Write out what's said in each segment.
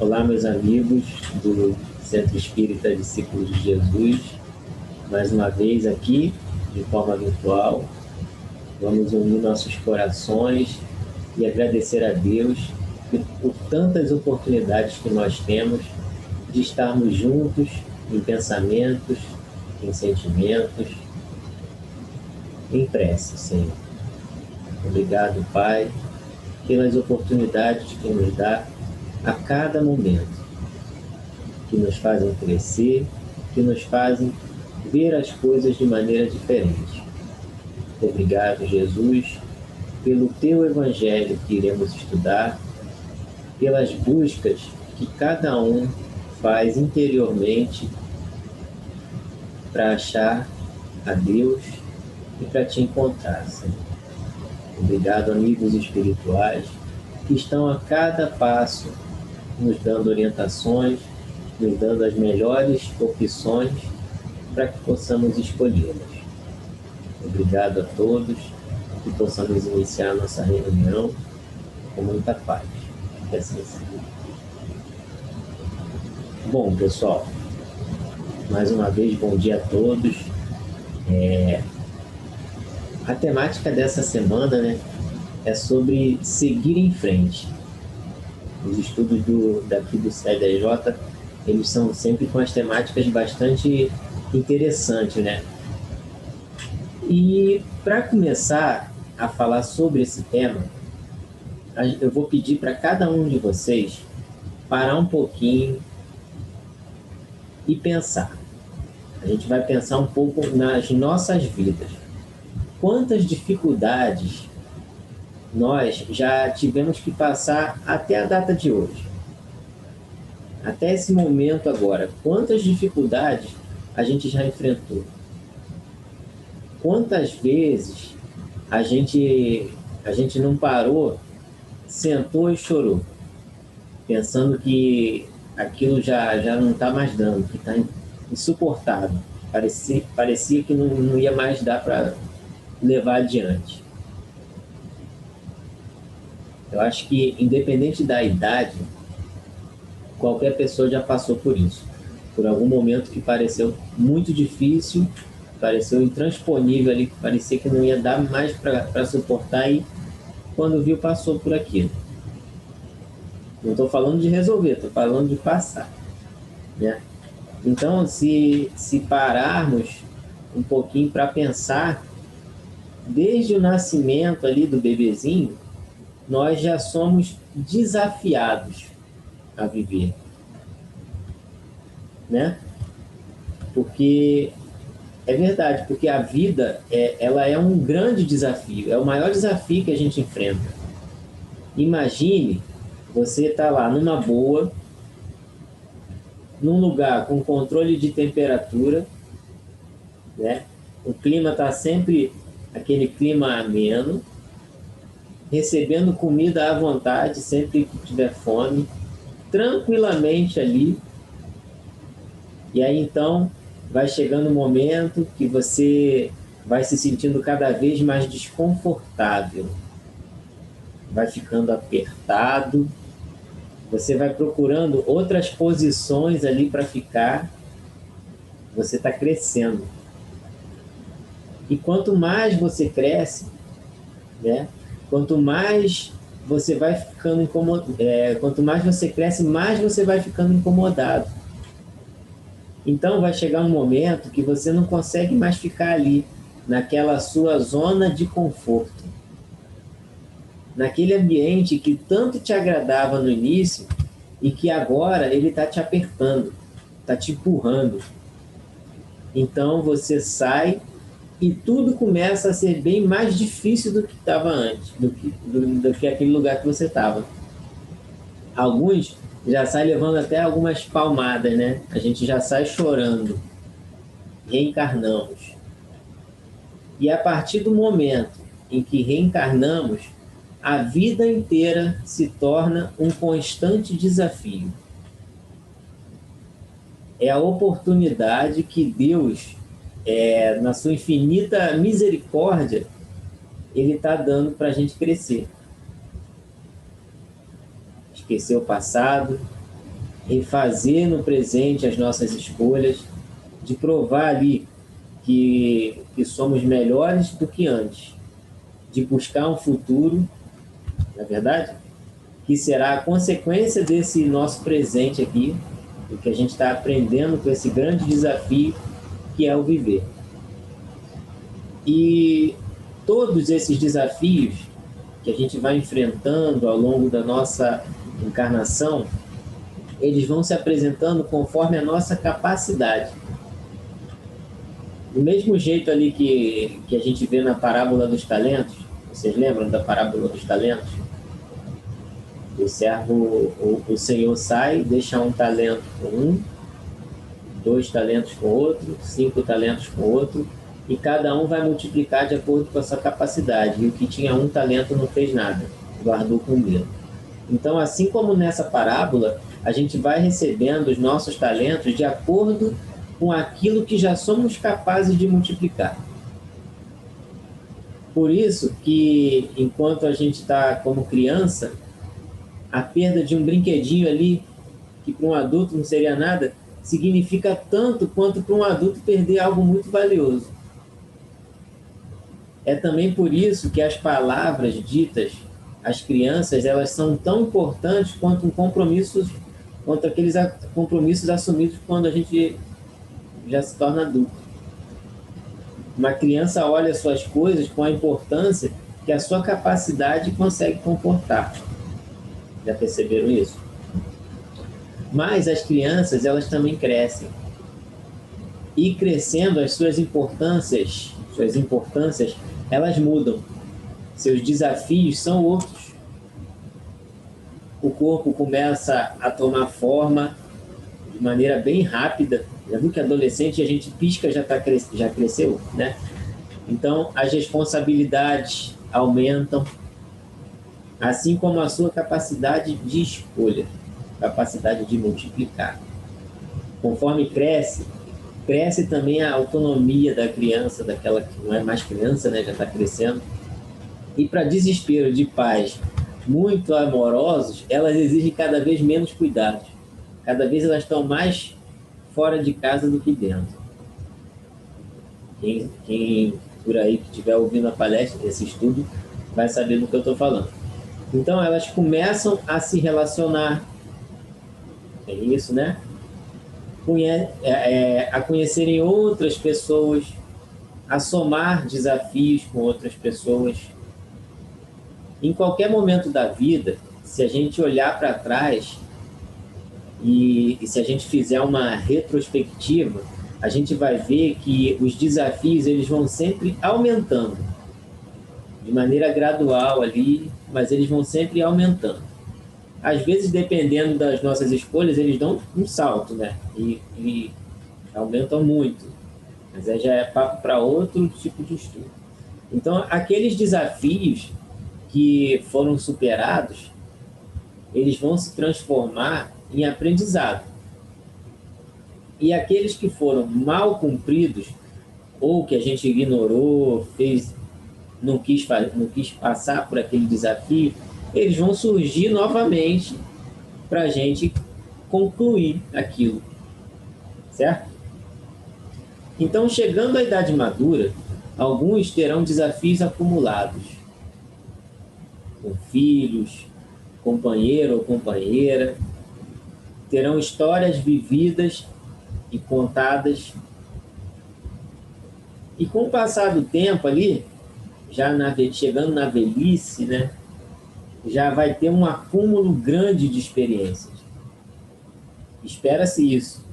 Olá, meus amigos do Centro Espírita Discípulos de Jesus. Mais uma vez aqui, de forma virtual. Vamos unir nossos corações e agradecer a Deus por tantas oportunidades que nós temos de estarmos juntos em pensamentos, em sentimentos, em prece, Senhor. Obrigado, Pai, pelas oportunidades que nos dá a cada momento, que nos fazem crescer, que nos fazem ver as coisas de maneira diferente. Obrigado, Jesus, pelo Teu Evangelho que iremos estudar, pelas buscas que cada um faz interiormente para achar a Deus e para Te encontrar, Senhor. Obrigado, amigos espirituais, que estão a cada passo nos dando orientações, nos dando as melhores opções para que possamos escolhê-las. Obrigado a todos, que possamos iniciar a nossa reunião com muita paz. Que assim seja. Bom, pessoal, mais uma vez, bom dia a todos. A temática dessa semana, né, é sobre seguir em frente. Os estudos daqui do CEDJ, eles são sempre com as temáticas bastante interessantes, né? E para começar a falar sobre esse tema, eu vou pedir para cada um de vocês parar um pouquinho e pensar. A gente vai pensar um pouco nas nossas vidas. Quantas dificuldades nós já tivemos que passar até a data de hoje? Até esse momento agora, quantas dificuldades a gente já enfrentou? Quantas vezes a gente não parou, sentou e chorou, pensando que aquilo já não está mais dando, que está insuportável. Parecia que não ia mais dar para levar adiante. Eu acho que, independente da idade, qualquer pessoa já passou por isso. Por algum momento que pareceu muito difícil, pareceu intransponível ali, parecia que não ia dar mais para suportar, e quando viu, passou por aquilo. Não estou falando de resolver, estou falando de passar, né? Então, se pararmos um pouquinho para pensar, desde o nascimento ali do bebezinho, nós já somos desafiados a viver, né? Porque é verdade, porque a vida ela é um grande desafio, é o maior desafio que a gente enfrenta. Imagine você estar lá numa boa, num lugar com controle de temperatura, né? O clima está sempre aquele clima ameno, recebendo comida à vontade, sempre que tiver fome, tranquilamente ali. E aí então vai chegando um momento que você vai se sentindo cada vez mais desconfortável, vai ficando apertado, você vai procurando outras posições ali para ficar, você está crescendo. E quanto mais você cresce, né, quanto mais você vai ficando quanto mais você cresce, mais você vai ficando incomodado. Então vai chegar um momento que você não consegue mais ficar ali, naquela sua zona de conforto, naquele ambiente que tanto te agradava no início e que agora ele está te apertando, está te empurrando. Então você sai e tudo começa a ser bem mais difícil do que estava antes, do que aquele lugar que você estava. Alguns já saem levando até algumas palmadas, né? A gente já sai chorando. Reencarnamos. E a partir do momento em que reencarnamos, a vida inteira se torna um constante desafio. É a oportunidade que Deus, na sua infinita misericórdia, Ele está dando para a gente crescer. Esquecer o passado, refazer no presente as nossas escolhas, de provar ali que somos melhores do que antes, de buscar um futuro, na verdade, que será a consequência desse nosso presente aqui, do que a gente está aprendendo com esse grande desafio que é o viver. E todos esses desafios que a gente vai enfrentando ao longo da nossa encarnação, eles vão se apresentando conforme a nossa capacidade. Do mesmo jeito ali que a gente vê na parábola dos talentos, vocês lembram da parábola dos talentos? O servo, o senhor sai, deixa um talento com um, 2 talentos com outro, 5 talentos com outro, e cada um vai multiplicar de acordo com a sua capacidade. E o que tinha 1 talento não fez nada, guardou com medo. Então, assim como nessa parábola, a gente vai recebendo os nossos talentos de acordo com aquilo que já somos capazes de multiplicar. Por isso que, enquanto a gente está como criança, a perda de um brinquedinho ali, que para um adulto não seria nada, significa tanto quanto para um adulto perder algo muito valioso. É também por isso que as palavras ditas às crianças, elas são tão importantes quanto aqueles compromissos assumidos quando a gente já se torna adulto. Uma criança olha suas coisas com a importância que a sua capacidade consegue comportar. Já perceberam isso? Mas as crianças, elas também crescem. E crescendo, as suas importâncias, elas mudam. Seus desafios são outros. O corpo começa a tomar forma de maneira bem rápida. Já viu que adolescente a gente pisca, já cresceu, né? Então, as responsabilidades aumentam, assim como a sua capacidade de escolha, capacidade de multiplicar. Conforme cresce também a autonomia da criança, daquela que não é mais criança, né? Já está crescendo. E para desespero de pais muito amorosos, elas exigem cada vez menos cuidados. Cada vez elas estão mais fora de casa do que dentro. Quem por aí que estiver ouvindo a palestra, esse estudo, vai saber do que eu estou falando. Então elas começam a se relacionar, é isso, né? A conhecerem outras pessoas, a somar desafios com outras pessoas. Em qualquer momento da vida, se a gente olhar para trás e se a gente fizer uma retrospectiva, a gente vai ver que os desafios eles vão sempre aumentando, de maneira gradual ali, mas eles vão sempre aumentando. Às vezes, dependendo das nossas escolhas, eles dão um salto, né? E aumentam muito. Mas aí já é papo para outro tipo de estudo. Então, aqueles desafios que foram superados, eles vão se transformar em aprendizado. E aqueles que foram mal cumpridos, ou que a gente ignorou, não quis passar por aquele desafio, eles vão surgir novamente para a gente concluir aquilo, certo? Então, chegando à idade madura, alguns terão desafios acumulados, com filhos, companheiro ou companheira, terão histórias vividas e contadas, e com o passar do tempo ali, chegando na velhice, né, já vai ter um acúmulo grande de experiências. Espera-se isso.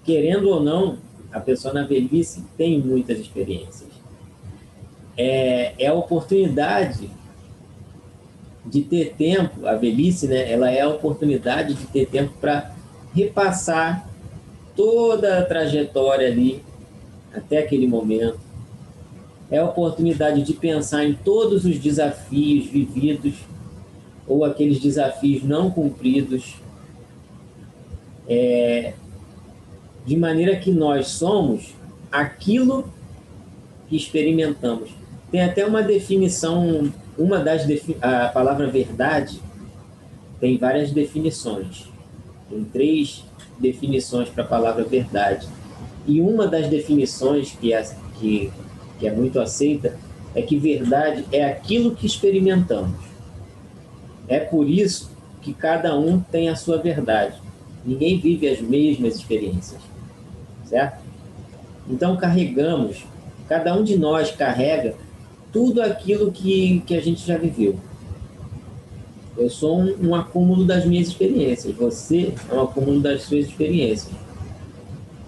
Querendo ou não, a pessoa na velhice tem muitas experiências. É a oportunidade de ter tempo, a velhice, né, ela é a oportunidade de ter tempo para repassar toda a trajetória ali, até aquele momento. É a oportunidade de pensar em todos os desafios vividos ou aqueles desafios não cumpridos, de maneira que nós somos aquilo que experimentamos. Tem até uma definição, a palavra verdade tem várias definições. Tem 3 definições para a palavra verdade. E uma das definições que é muito aceita é que verdade é aquilo que experimentamos. É por isso que cada um tem a sua verdade. Ninguém vive as mesmas experiências, certo? Então cada um de nós carrega tudo aquilo que a gente já viveu. Eu sou um acúmulo das minhas experiências, você é um acúmulo das suas experiências.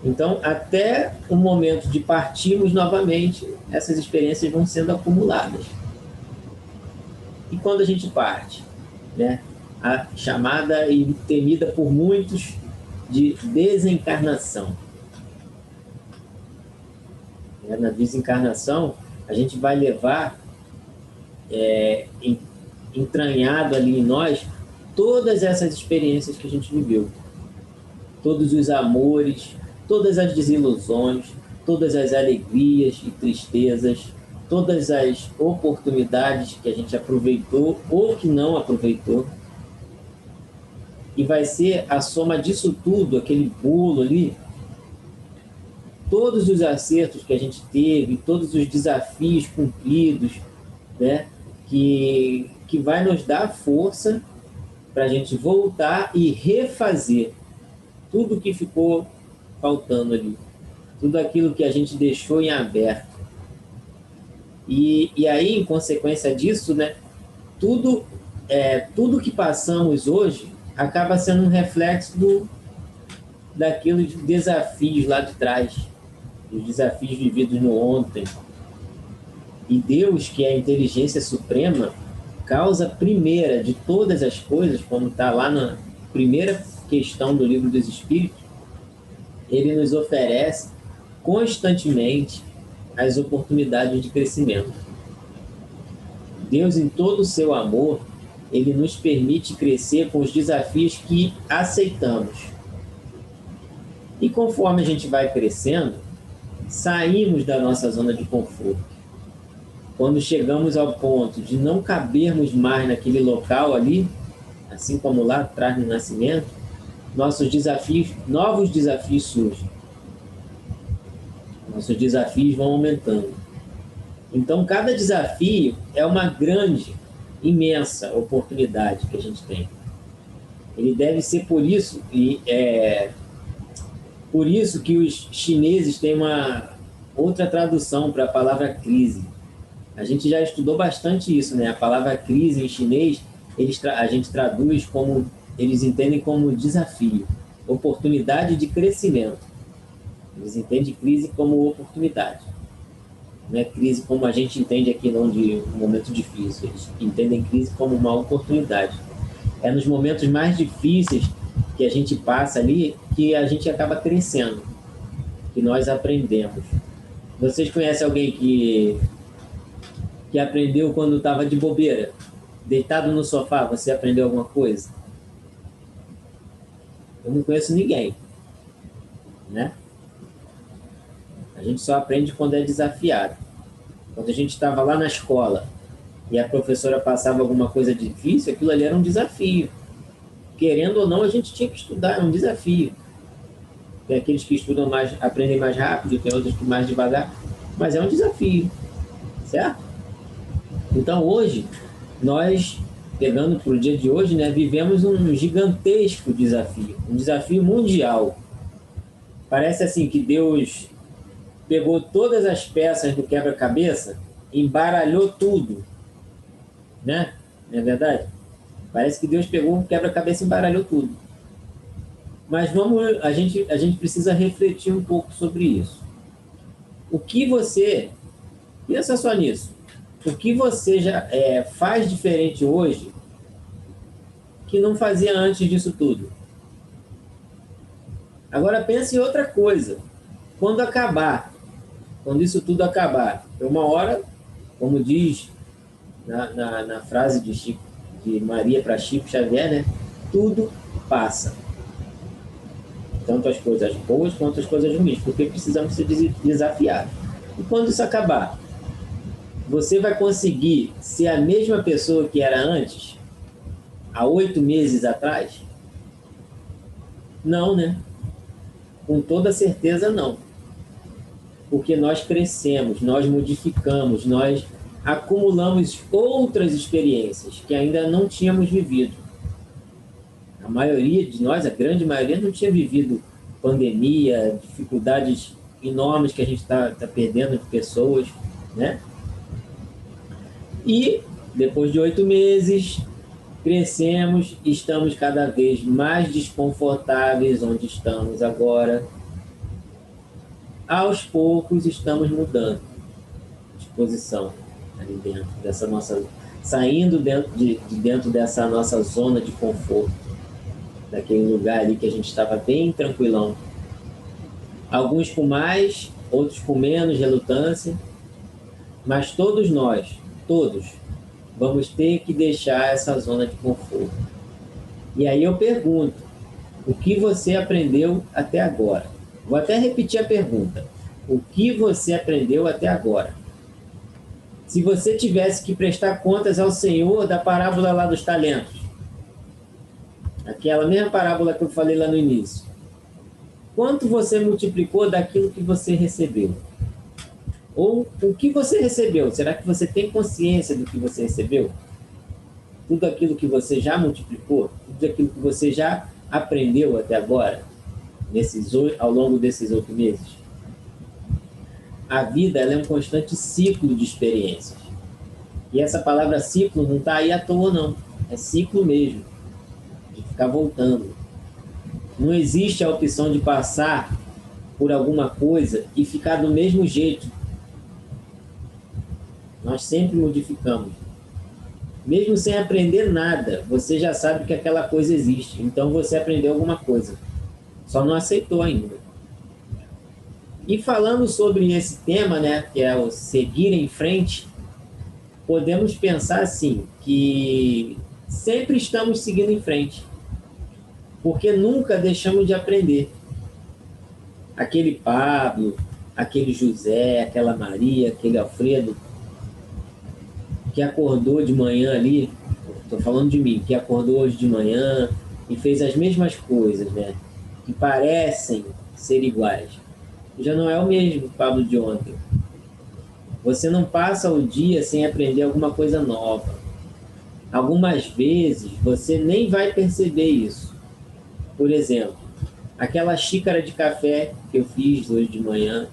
Então, até o momento de partirmos novamente, essas experiências vão sendo acumuladas. E quando a gente parte, né? A chamada e temida por muitos de desencarnação. Na desencarnação, a gente vai levar entranhado ali em nós todas essas experiências que a gente viveu. Todos os amores, todas as desilusões, todas as alegrias e tristezas, todas as oportunidades que a gente aproveitou ou que não aproveitou. E vai ser a soma disso tudo, aquele bolo ali, todos os acertos que a gente teve, todos os desafios cumpridos, né, que vai nos dar força para a gente voltar e refazer tudo que ficou faltando ali, tudo aquilo que a gente deixou em aberto. E aí, em consequência disso, né, tudo que passamos hoje acaba sendo um reflexo daqueles desafios lá de trás, os desafios vividos no ontem. E Deus, que é a inteligência suprema, causa primeira de todas as coisas, como está lá na primeira questão do Livro dos Espíritos, ele nos oferece constantemente as oportunidades de crescimento. Deus, em todo o seu amor, ele nos permite crescer com os desafios que aceitamos. E conforme a gente vai crescendo, saímos da nossa zona de conforto. Quando chegamos ao ponto de não cabermos mais naquele local ali, assim como lá atrás no nascimento, novos desafios surgem. Nossos desafios vão aumentando. Então, cada desafio é uma grande, imensa oportunidade que a gente tem. Ele deve ser por isso, por isso que os chineses têm uma outra tradução para a palavra crise. A gente já estudou bastante isso, né? A palavra crise em chinês, a gente traduz como, eles entendem como desafio, oportunidade de crescimento. Eles entendem crise como oportunidade. Não é crise como a gente entende aqui, não, de um momento difícil. Eles entendem crise como uma oportunidade. É nos momentos mais difíceis que a gente passa ali que a gente acaba crescendo, que nós aprendemos. Vocês conhecem alguém que aprendeu quando estava de bobeira? Deitado no sofá, você aprendeu alguma coisa? Eu não conheço ninguém, né? A gente só aprende quando é desafiado. Quando a gente estava lá na escola e a professora passava alguma coisa difícil, aquilo ali era um desafio. Querendo ou não, a gente tinha que estudar, é um desafio. Tem aqueles que estudam mais, aprendem mais rápido, tem outros que mais devagar, mas é um desafio, certo? Então hoje, nós, pegando para o dia de hoje, né, vivemos um gigantesco desafio, um desafio mundial. Parece assim que Deus pegou todas as peças do quebra-cabeça, embaralhou tudo, né? Não é verdade? Parece que Deus pegou um quebra-cabeça e embaralhou tudo. Mas a gente precisa refletir um pouco sobre isso. O que você, pensa só nisso, o que você já faz diferente hoje que não fazia antes disso tudo? Agora pense em outra coisa. Quando isso tudo acabar, uma hora, como diz na frase de Maria para Chico Xavier, né? Tudo passa. Tanto as coisas boas quanto as coisas ruins, porque precisamos se desafiar. E quando isso acabar, você vai conseguir ser a mesma pessoa que era antes, há 8 meses atrás? Não, né? Com toda certeza não. Porque nós crescemos, nós modificamos, nós acumulamos outras experiências que ainda não tínhamos vivido. A maioria de nós, a grande maioria, não tinha vivido pandemia, dificuldades enormes que a gente está perdendo de pessoas, né? E depois de 8 meses, crescemos e estamos cada vez mais desconfortáveis onde estamos agora. Aos poucos estamos mudando de posição ali dentro dessa nossa, saindo de dentro dessa nossa zona de conforto, daquele lugar ali que a gente estava bem tranquilão. Alguns com mais, outros com menos relutância, mas todos nós, todos, vamos ter que deixar essa zona de conforto. E aí eu pergunto, o que você aprendeu até agora? Vou até repetir a pergunta. O que você aprendeu até agora? Se você tivesse que prestar contas ao Senhor da parábola lá dos talentos, aquela mesma parábola que eu falei lá no início, quanto você multiplicou daquilo que você recebeu? Ou o que você recebeu? Será que você tem consciência do que você recebeu? Tudo aquilo que você já multiplicou? Tudo aquilo que você já aprendeu até agora? Ao longo desses 8 meses? A vida ela é um constante ciclo de experiências. E essa palavra ciclo não está aí à toa, não. É ciclo mesmo, de ficar voltando. Não existe a opção de passar por alguma coisa e ficar do mesmo jeito. Nós sempre modificamos. Mesmo sem aprender nada, você já sabe que aquela coisa existe. Então você aprendeu alguma coisa. Só não aceitou ainda. E falando sobre esse tema, né, que é o seguir em frente, podemos pensar assim, que sempre estamos seguindo em frente, porque nunca deixamos de aprender. Aquele Pablo, aquele José, aquela Maria, aquele Alfredo, que acordou de manhã ali, estou falando de mim, que acordou hoje de manhã e fez as mesmas coisas, né, que parecem ser iguais. Já não é o mesmo Pablo de ontem. Você não passa o dia sem aprender alguma coisa nova. Algumas vezes você nem vai perceber isso. Por exemplo, aquela xícara de café que eu fiz hoje de manhã,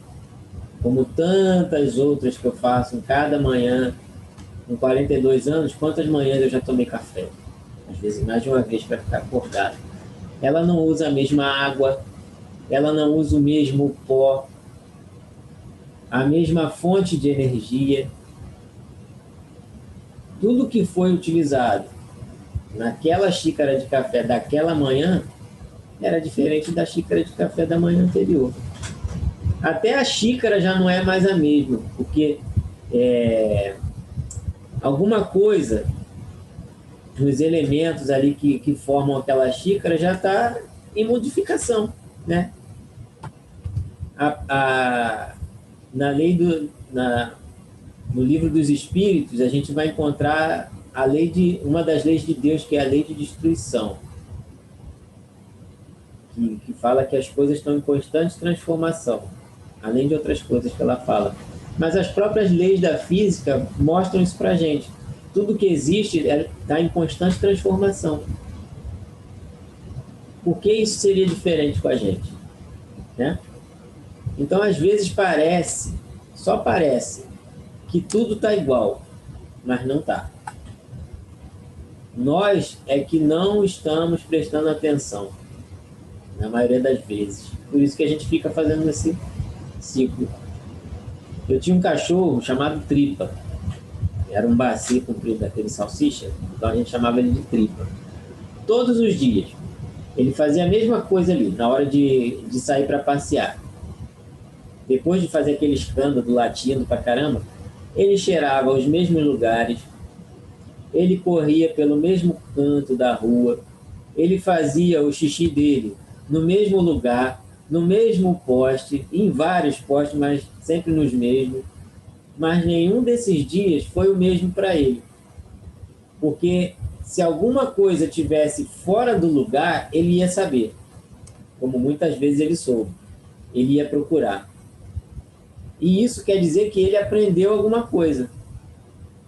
como tantas outras que eu faço em cada manhã, com 42 anos, quantas manhãs eu já tomei café? Às vezes mais de uma vez para ficar acordado. Ela não usa a mesma água, ela não usa o mesmo pó, a mesma fonte de energia. Tudo que foi utilizado naquela xícara de café daquela manhã era diferente da xícara de café da manhã anterior. Até a xícara já não é mais a mesma, porque alguma coisa nos elementos ali que formam aquela xícara já está em modificação, né? No livro dos Espíritos, a gente vai encontrar uma das leis de Deus, que é a lei de destruição, que fala que as coisas estão em constante transformação, além de outras coisas que ela fala. Mas as próprias leis da física mostram isso para a gente. Tudo que existe está em constante transformação. Por que isso seria diferente com a gente? Né? Então, às vezes só parece, que tudo está igual, mas não está. Nós é que não estamos prestando atenção, na maioria das vezes. Por isso que a gente fica fazendo esse ciclo. Eu tinha um cachorro chamado Tripa. Era um bacio comprido daquele salsicha, então a gente chamava ele de Tripa. Todos os dias, ele fazia a mesma coisa ali, na hora de sair para passear. Depois de fazer aquele escândalo latindo pra caramba, ele cheirava os mesmos lugares, ele corria pelo mesmo canto da rua, ele fazia o xixi dele no mesmo lugar, no mesmo poste, em vários postes, mas sempre nos mesmos. Mas nenhum desses dias foi o mesmo para ele. Porque se alguma coisa tivesse fora do lugar, ele ia saber. como muitas vezes ele soube. Ele ia procurar. E isso quer dizer que ele aprendeu alguma coisa.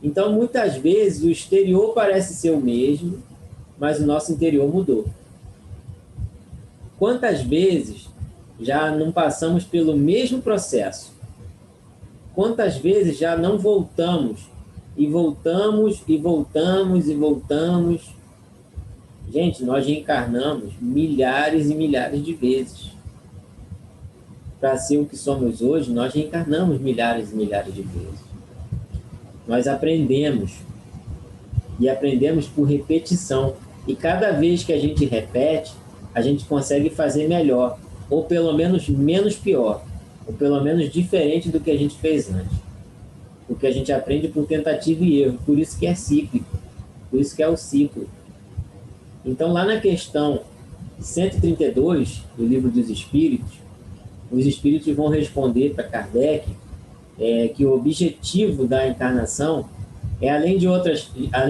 Então, muitas vezes, o exterior parece ser o mesmo, mas o nosso interior mudou. Quantas vezes já não passamos pelo mesmo processo? Quantas vezes já não voltamos? E voltamos, e voltamos, e voltamos. Gente, nós reencarnamos milhares e milhares de vezes. Para ser o que somos hoje, nós reencarnamos milhares e milhares de vezes. Nós aprendemos. E aprendemos por repetição. E cada vez que a gente repete, a gente consegue fazer melhor. Ou pelo menos menos pior. Ou pelo menos diferente do que a gente fez antes. Porque a gente aprende por tentativa e erro. Por isso que é cíclico. Por isso que é o ciclo. Então, lá na questão 132 do Livro dos Espíritos, os espíritos vão responder para Kardec que o objetivo da encarnação é, além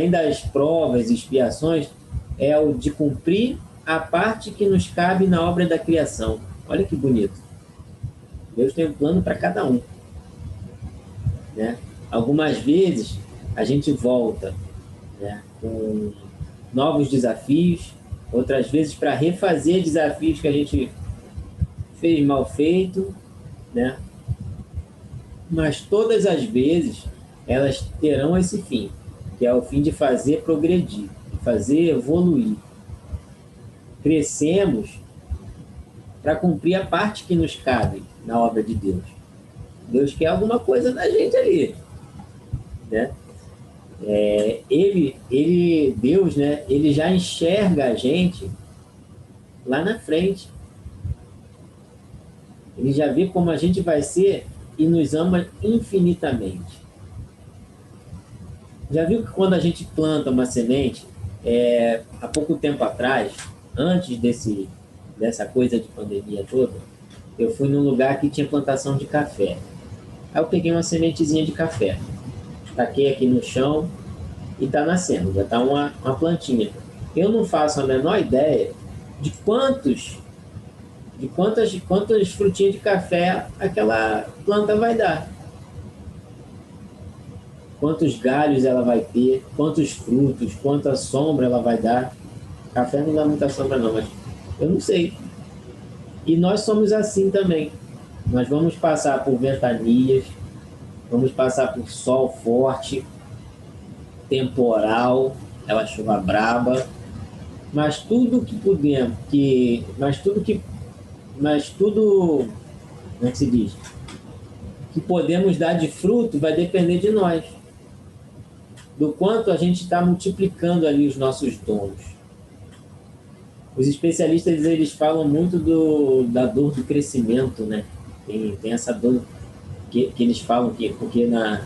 das provas e expiações, é o de cumprir a parte que nos cabe na obra da criação. Olha que bonito. Deus tem um plano para cada um. Né? Algumas vezes a gente volta, né, com novos desafios, outras vezes para refazer desafios que a gente fez mal feito, né? Mas todas as vezes elas terão esse fim, que é o fim de fazer progredir, de fazer evoluir. Crescemos para cumprir a parte que nos cabe na obra de Deus. Deus quer alguma coisa da gente ali, né? Deus, né? Ele já enxerga a gente lá na frente. Ele já vê como a gente vai ser e nos ama infinitamente. Já viu que quando a gente planta uma semente, há pouco tempo atrás, antes dessa coisa de pandemia toda, eu fui num lugar que tinha plantação de café. Aí eu peguei uma sementezinha de café, taquei aqui no chão e está nascendo, já está uma plantinha. Eu não faço a menor ideia de quantas frutinhas de café aquela planta vai dar. Quantos galhos ela vai ter, quantos frutos, quanta sombra ela vai dar. Café não dá muita sombra não, mas eu não sei. E nós somos assim também. Nós vamos passar por ventanias, vamos passar por sol forte, temporal, aquela chuva braba, mas tudo que podemos, como é que se diz? Que podemos dar de fruto vai depender de nós. Do quanto a gente está multiplicando ali os nossos dons. Os especialistas, eles falam muito da dor do crescimento, né? Tem essa dor que eles falam que porque na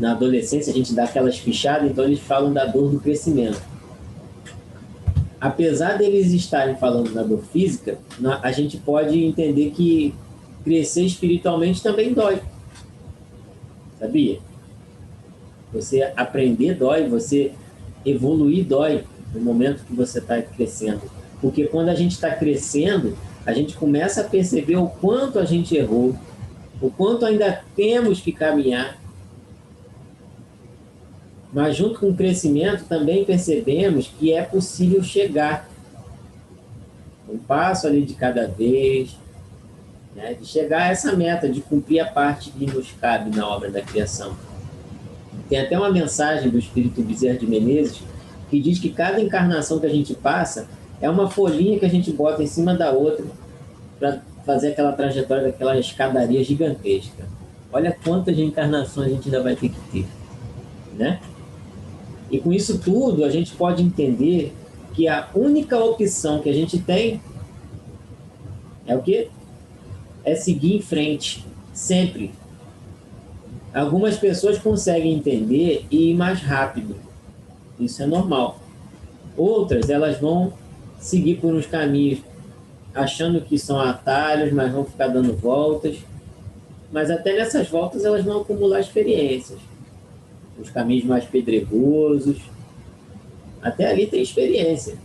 adolescência a gente dá aquelas fichadas, então eles falam da dor do crescimento. Apesar deles estarem falando da dor física, a gente pode entender que crescer espiritualmente também dói. Sabia? Você aprender dói, você evoluir dói no momento que você está crescendo. Porque quando a gente está crescendo, a gente começa a perceber o quanto a gente errou, o quanto ainda temos que caminhar. Mas junto com o crescimento também percebemos que é possível chegar. Um passo ali de cada vez, né? De chegar a essa meta, de cumprir a parte que nos cabe na obra da criação. Tem até uma mensagem do Espírito Bezerra de Menezes que diz que cada encarnação que a gente passa é uma folhinha que a gente bota em cima da outra para fazer aquela trajetória daquela escadaria gigantesca. Olha quantas reencarnações a gente ainda vai ter que ter, né? E com isso tudo, a gente pode entender que a única opção que a gente tem é o quê? É seguir em frente, sempre. Algumas pessoas conseguem entender e ir mais rápido. Isso é normal. Outras, elas vão seguir por uns caminhos achando que são atalhos, mas vão ficar dando voltas. Mas até nessas voltas elas vão acumular experiências. Os caminhos mais pedregosos. Até ali tem experiência.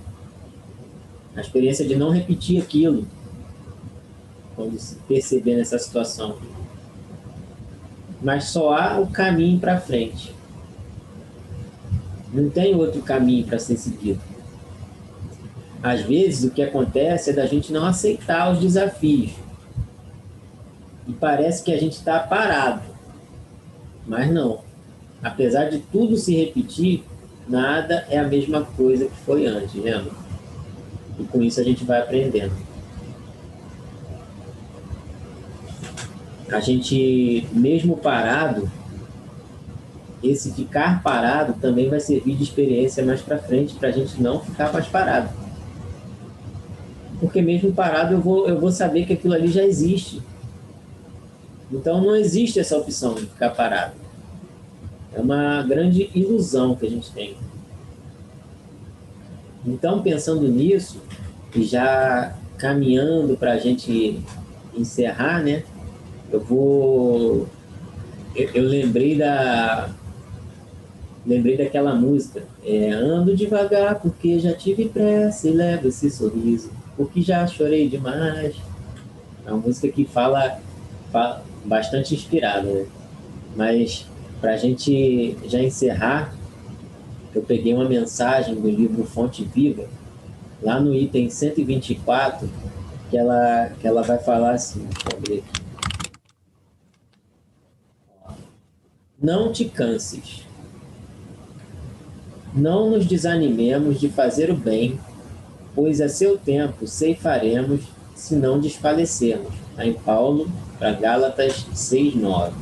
A experiência de não repetir aquilo. quando se perceber nessa situação. Mas só há o caminho para frente. Não tem outro caminho para ser seguido. Às vezes, o que acontece é da gente não aceitar os desafios. E parece que a gente está parado. Mas não. Apesar de tudo se repetir, nada é a mesma coisa que foi antes, lembra? E com isso a gente vai aprendendo. A gente, mesmo parado, esse ficar parado também vai servir de experiência mais para frente, para a gente não ficar mais parado. Porque mesmo parado eu vou saber que aquilo ali já existe. Então não existe essa opção de ficar parado. É uma grande ilusão que a gente tem. Então, pensando nisso, e já caminhando para a gente encerrar, né? Eu lembrei daquela música. Ando devagar porque já tive pressa e levo esse sorriso, porque já chorei demais. É uma música que fala bastante inspirada, né? Mas para a gente já encerrar, eu peguei uma mensagem do livro Fonte Viva, lá no item 124, que ela vai falar assim, deixa eu abrir aqui. Não te canses. Não nos desanimemos de fazer o bem, pois a seu tempo ceifaremos se não desfalecermos. Está em Paulo, para Gálatas 6:9.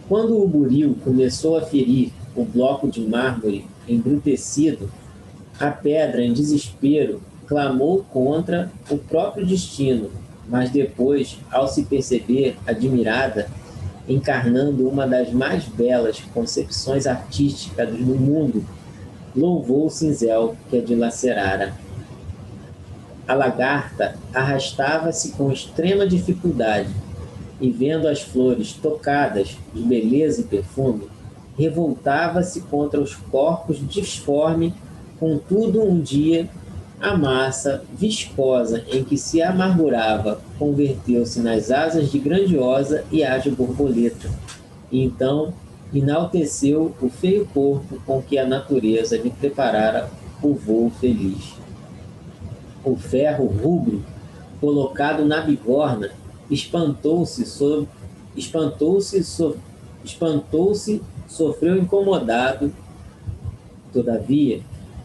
Quando o buril começou a ferir o bloco de mármore embrutecido, a pedra, em desespero, clamou contra o próprio destino, mas depois, ao se perceber admirada, encarnando uma das mais belas concepções artísticas do mundo, louvou o cinzel que a dilacerara. A lagarta arrastava-se com extrema dificuldade e, vendo as flores tocadas de beleza e perfume, revoltava-se contra os corpos disformes. Contudo, um dia, a massa viscosa em que se amargurava converteu-se nas asas de grandiosa e ágil borboleta, e então enalteceu o feio corpo com que a natureza lhe preparara o voo feliz. O ferro rubro, colocado na bigorna, espantou-se, sofreu incomodado. Todavia,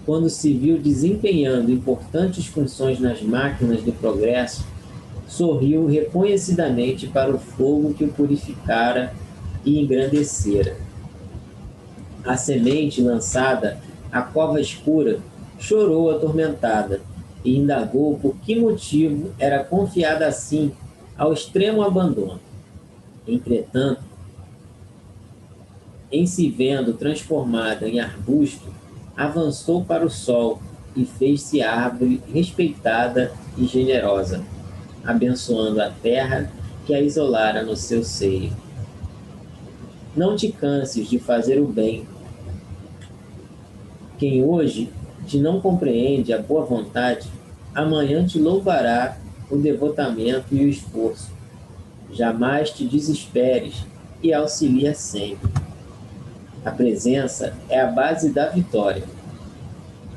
quando se viu desempenhando importantes funções nas máquinas do progresso, sorriu reconhecidamente para o fogo que o purificara e engrandecera. A semente lançada à cova escura chorou atormentada e indagou por que motivo era confiada assim ao extremo abandono. Entretanto, em se vendo transformada em arbusto, avançou para o sol e fez-se árvore respeitada e generosa, abençoando a terra que a isolara no seu seio. Não te canses de fazer o bem. Quem hoje te não compreende a boa vontade, amanhã te louvará o devotamento e o esforço. Jamais te desesperes e auxilia sempre. A presença é a base da vitória.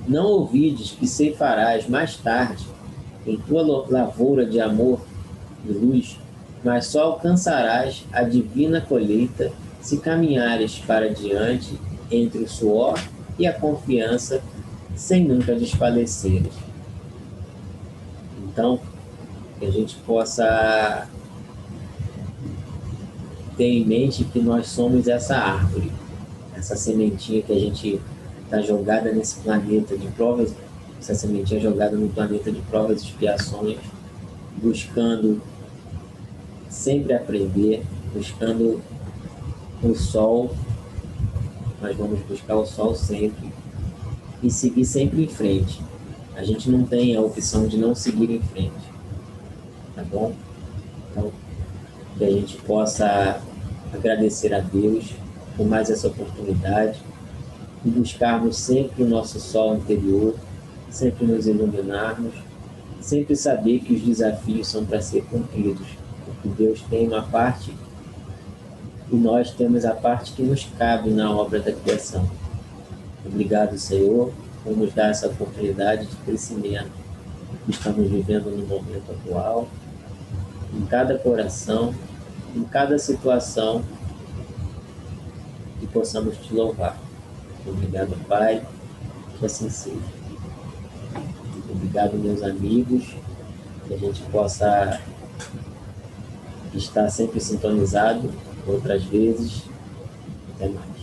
Não ouvides que ceifarás mais tarde em tua lavoura de amor e luz, mas só alcançarás a divina colheita se caminhares para diante entre o suor e a confiança, sem nunca desfaleceres. Então, que a gente possa ter em mente que nós somos essa árvore, essa sementinha que a gente está jogada nesse planeta de provas, essa sementinha jogada no planeta de provas e expiações, buscando sempre aprender, buscando o sol. Nós vamos buscar o sol sempre e seguir sempre em frente. A gente não tem a opção de não seguir em frente, tá bom? Então, que a gente possa agradecer a Deus por mais essa oportunidade e buscarmos sempre o nosso sol interior, sempre nos iluminarmos, sempre saber que os desafios são para ser cumpridos, porque Deus tem uma parte e nós temos a parte que nos cabe na obra da criação. Obrigado, Senhor, por nos dar essa oportunidade de crescimento que estamos vivendo no momento atual, em cada coração, em cada situação, que possamos te louvar. Obrigado, Pai, que assim seja. Obrigado, meus amigos, que a gente possa estar sempre sintonizado outras vezes. Até mais.